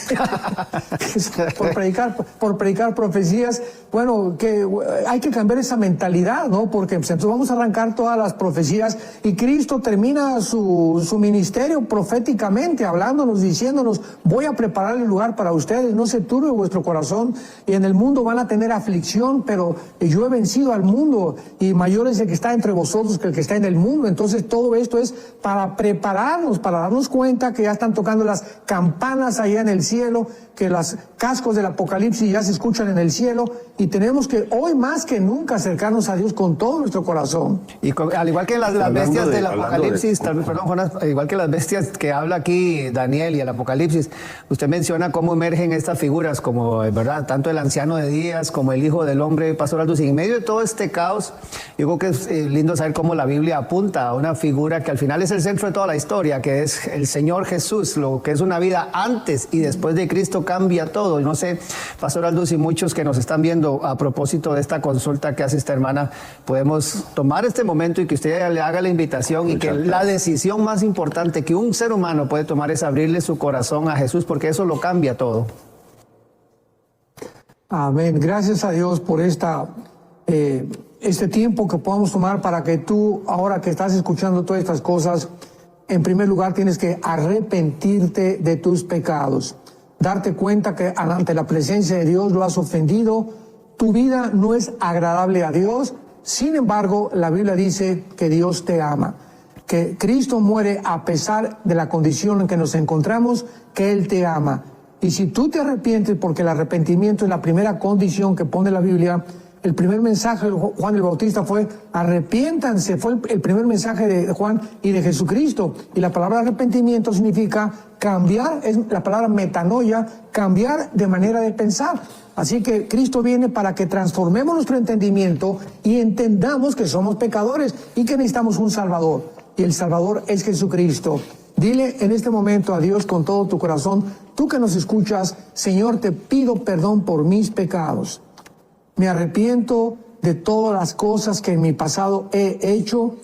por predicar profecías. Bueno, que hay que cambiar esa mentalidad, ¿no? Porque entonces vamos a arrancar todas las profecías y Cristo termina su ministerio proféticamente, hablándonos, diciéndonos, voy a preparar el lugar para ustedes, no se turbe vuestro corazón, y en el mundo van a tener aflicción, pero yo he vencido al mundo, y mayor es el que está entre vosotros que el que está en el mundo. Entonces todo esto es para prepararnos, para darnos cuenta que ya están tocando las campanas allá en el cielo, que los cascos del Apocalipsis ya se escuchan en el cielo, y tenemos que hoy más que nunca acercarnos a Dios con todo nuestro corazón. Y al igual que las bestias del Apocalipsis, perdón, Jonas, igual que las bestias que habla aquí Daniel y el Apocalipsis, usted menciona cómo emergen estas figuras, como, ¿verdad?, tanto el anciano de días como el hijo del hombre, Pastor Alducin. En medio de todo este caos, yo creo que es lindo saber cómo la Biblia apunta a una figura que al final es el centro de toda la historia, que es el Señor Jesús, lo que es una vida antes y después de Cristo cambia todo. Y no sé, Pastor Alducin, muchos que nos están viendo a propósito de esta consulta que hace esta hermana, podemos tomar este momento y que usted le haga la invitación, y que la decisión más importante que un ser humano puede tomar es abrirle su corazón a Jesús, porque eso lo cambia todo. Amén. Gracias a Dios por este tiempo que podamos tomar para que tú, ahora que estás escuchando todas estas cosas, en primer lugar tienes que arrepentirte de tus pecados, darte cuenta que ante la presencia de Dios lo has ofendido, tu vida no es agradable a Dios. Sin embargo, la Biblia dice que Dios te ama, que Cristo muere a pesar de la condición en que nos encontramos, que Él te ama. Y si tú te arrepientes, porque el arrepentimiento es la primera condición que pone la Biblia, el primer mensaje de Juan el Bautista fue arrepiéntanse, fue el primer mensaje de Juan y de Jesucristo. Y la palabra arrepentimiento significa cambiar, es la palabra metanoia, cambiar de manera de pensar. Así que Cristo viene para que transformemos nuestro entendimiento y entendamos que somos pecadores y que necesitamos un Salvador. Y el Salvador es Jesucristo. Dile en este momento a Dios con todo tu corazón, tú que nos escuchas, Señor, te pido perdón por mis pecados. Me arrepiento de todas las cosas que en mi pasado he hecho.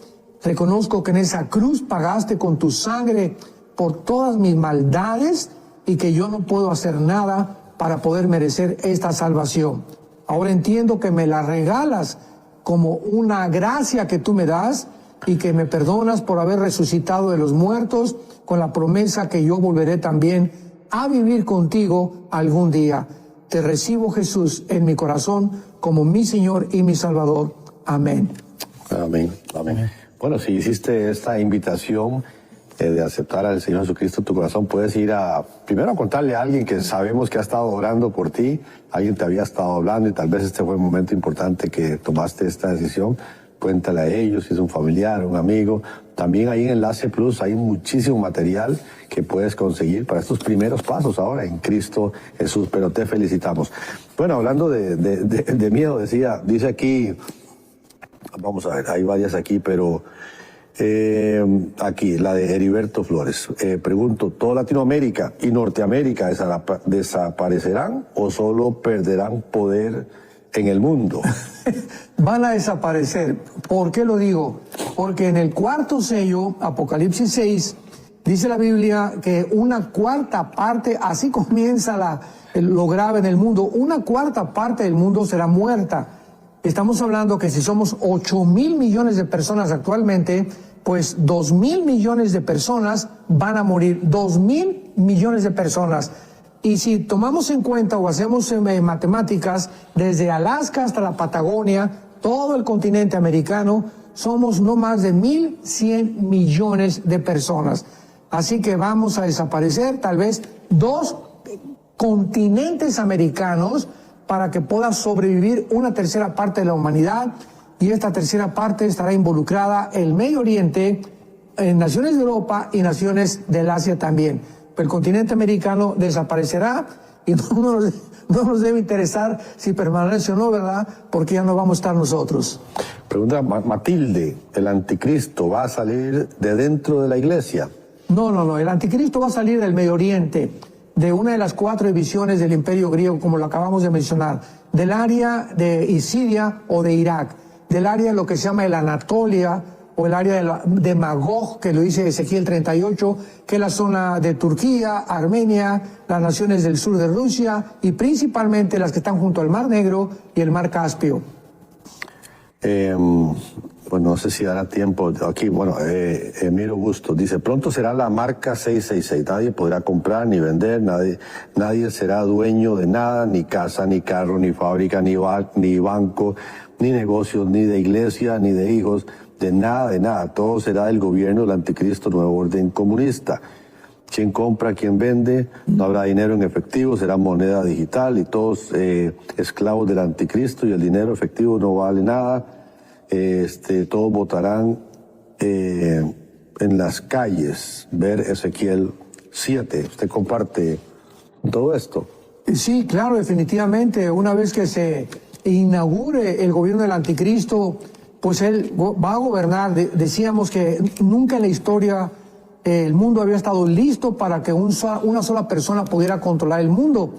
Reconozco que en esa cruz pagaste con tu sangre por todas mis maldades y que yo no puedo hacer nada para poder merecer esta salvación. Ahora entiendo que me la regalas como una gracia que tú me das y que me perdonas por haber resucitado de los muertos, con la promesa que yo volveré también a vivir contigo algún día. Te recibo, Jesús, en mi corazón como mi Señor y mi Salvador. Amén. Amén. Amén. Bueno, si hiciste esta invitación de aceptar al Señor Jesucristo en tu corazón, puedes ir primero a contarle a alguien que sabemos que ha estado orando por ti, alguien te había estado hablando y tal vez este fue el momento importante que tomaste esta decisión. Cuéntale a ellos, si es un familiar, un amigo. También ahí en Enlace Plus hay muchísimo material que puedes conseguir para estos primeros pasos ahora en Cristo Jesús, pero te felicitamos. Bueno, hablando de miedo, dice aquí, vamos a ver, hay varias aquí, pero aquí, la de Heriberto Flores. Pregunto, ¿toda Latinoamérica y Norteamérica desaparecerán o solo perderán poder en el mundo? Van a desaparecer. ¿Por qué lo digo? Porque en el cuarto sello, Apocalipsis 6, dice la Biblia que una cuarta parte, así comienza lo grave en el mundo, una cuarta parte del mundo será muerta. Estamos hablando que si somos 8.000 millones de personas actualmente, pues 2.000 millones de personas van a morir, 2.000 millones de personas. Y si tomamos en cuenta o hacemos matemáticas, desde Alaska hasta la Patagonia, todo el continente americano, somos no más de 1.100 millones de personas. Así que vamos a desaparecer tal vez 2 continentes americanos para que pueda sobrevivir una tercera parte de la humanidad, y esta tercera parte estará involucrada el Medio Oriente, en naciones de Europa y naciones del Asia también. El continente americano desaparecerá y no nos debe interesar si permanece o no, ¿verdad? Porque ya no vamos a estar nosotros. Pregunta Matilde, ¿el anticristo va a salir de dentro de la iglesia? No, el anticristo va a salir del Medio Oriente, de una de las 4 divisiones del Imperio griego, como lo acabamos de mencionar, del área de Siria o de Irak, del área de lo que se llama el Anatolia, o el área de Magog, que lo dice Ezequiel 38, que es la zona de Turquía, Armenia, las naciones del sur de Rusia y principalmente las que están junto al Mar Negro y el Mar Caspio. Bueno, no sé si dará tiempo. Aquí, bueno, Emiro Bustos dice, pronto será la marca 666. Nadie podrá comprar ni vender, nadie será dueño de nada, ni casa, ni carro, ni fábrica, ni banco, ni negocios, ni de iglesia, ni de hijos. De nada, todo será del gobierno del anticristo, nuevo orden comunista. Quien compra, quien vende, no habrá dinero en efectivo, será moneda digital y todos esclavos del anticristo y el dinero efectivo no vale nada. Todos votarán en las calles, ver Ezequiel 7. ¿Usted comparte todo esto? Sí, claro, definitivamente. Una vez que se inaugure el gobierno del anticristo, pues él va a gobernar. Decíamos que nunca en la historia el mundo había estado listo para que una sola persona pudiera controlar el mundo.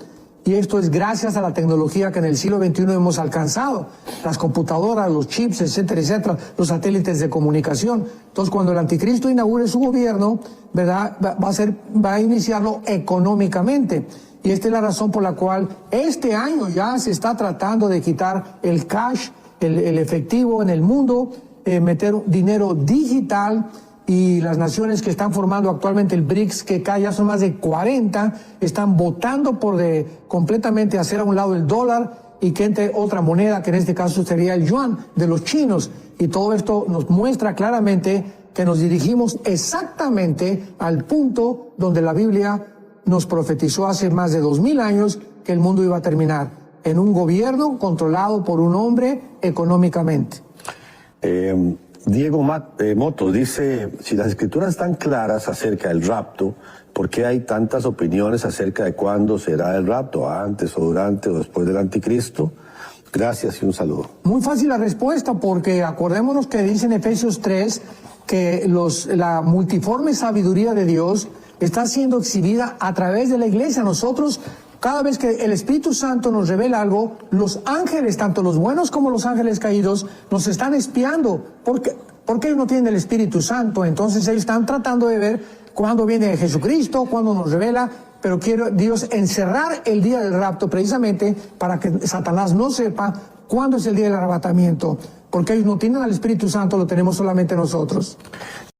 Y esto es gracias a la tecnología que en el siglo XXI hemos alcanzado. Las computadoras, los chips, etcétera, etcétera, los satélites de comunicación. Entonces, cuando el anticristo inaugure su gobierno, ¿verdad?, va a iniciarlo económicamente. Y esta es la razón por la cual este año ya se está tratando de quitar el cash, el efectivo en el mundo, meter dinero digital, y las naciones que están formando actualmente el BRICS, que ya son más de 40, están votando por completamente hacer a un lado el dólar y que entre otra moneda, que en este caso sería el yuan de los chinos. Y todo esto nos muestra claramente que nos dirigimos exactamente al punto donde la Biblia nos profetizó hace más de 2000 años que el mundo iba a terminar, en un gobierno controlado por un hombre económicamente. Diego Motos dice, si las escrituras están claras acerca del rapto, ¿por qué hay tantas opiniones acerca de cuándo será el rapto? ¿Antes o durante o después del anticristo? Gracias y un saludo. Muy fácil la respuesta, porque acordémonos que dice en Efesios 3 que la multiforme sabiduría de Dios está siendo exhibida a través de la iglesia. Nosotros, cada vez que el Espíritu Santo nos revela algo, los ángeles, tanto los buenos como los ángeles caídos, nos están espiando. Porque ellos no tienen el Espíritu Santo. Entonces ellos están tratando de ver cuándo viene Jesucristo, cuándo nos revela. Pero quiere Dios encerrar el día del rapto precisamente para que Satanás no sepa cuándo es el día del arrebatamiento. porque ellos no tienen al Espíritu Santo, lo tenemos solamente nosotros.